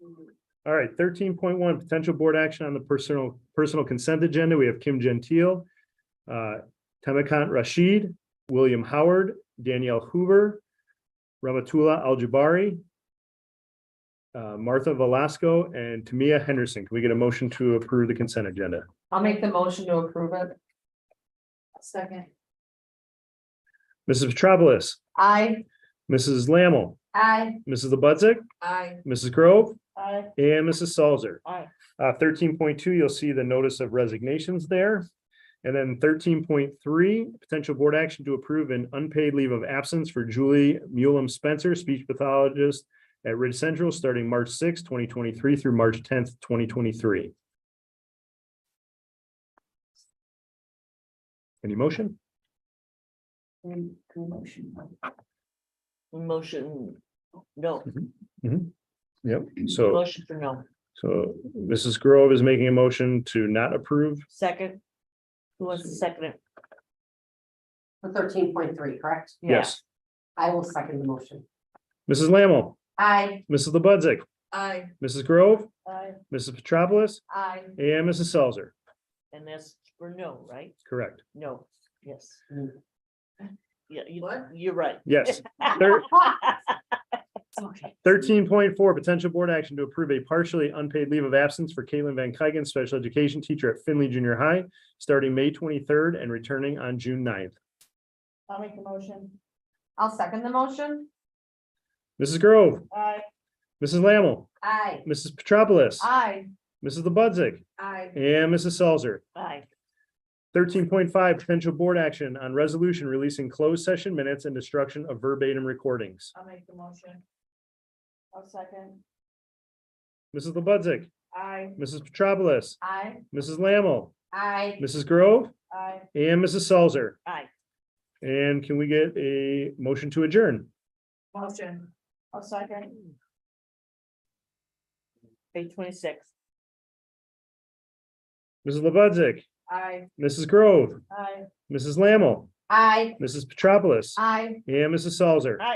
All right, 13.1, potential board action on the personal consent agenda. We have Kim Gentile, Tamakant Rashid, William Howard, Danielle Hoover, Ramatullah Al-Jabari, Martha Velasco, and Tamia Henderson. Can we get a motion to approve the consent agenda? I'll make the motion to approve it. Second. Mrs. Petropoulos, Aye. Mrs. Lammle, Aye. Mrs. Lebudzic, Aye. Mrs. Grove, Aye. and Mrs. Salzer. Aye. 13.2, you'll see the notice of resignations there. And then 13.3, potential board action to approve an unpaid leave of absence for Julie Mulum Spencer, speech pathologist at Ridge Central, starting March 6, 2023 through March 10th, 2023. Any motion? Motion, no, Yep. So motion for no. Mrs. Grove is making a motion to not approve. Second. Who wants to second it? For 13.3, correct? Yes. I will second the motion. Mrs. Lammle, Aye. Mrs. Lebudzic, Aye. Mrs. Grove, Aye. Mrs. Petropoulos, Aye. and Mrs. Salzer. And that's for no, right? Correct. No, yes. Mm. Yeah, What? you're right. Yes. Okay. 13.4, potential board action to approve a partially unpaid leave of absence for Caitlin Van Kuygen, special education teacher at Finley Junior High, starting May 23rd and returning on June 9th. I'll make the motion. I'll second the motion. Mrs. Grove, Aye. Mrs. Lammle, Aye. Mrs. Petropoulos, Aye. Mrs. Lebudzic, Aye. and Mrs. Salzer. Aye. 13.5, potential board action on resolution releasing closed session minutes and destruction of verbatim recordings. I'll make the motion. I'll second. Mrs. Lebudzic, Aye. Mrs. Petropoulos, Aye. Mrs. Lammle, Aye. Mrs. Grove, Aye. and Mrs. Salzer. Aye. And can we get a motion to adjourn? Motion. I'll second. Page 26. Mrs. Lebudzic, Aye. Mrs. Grove, Aye. Mrs. Lammle, Aye. Mrs. Petropoulos, Aye. and Mrs. Salzer. Aye.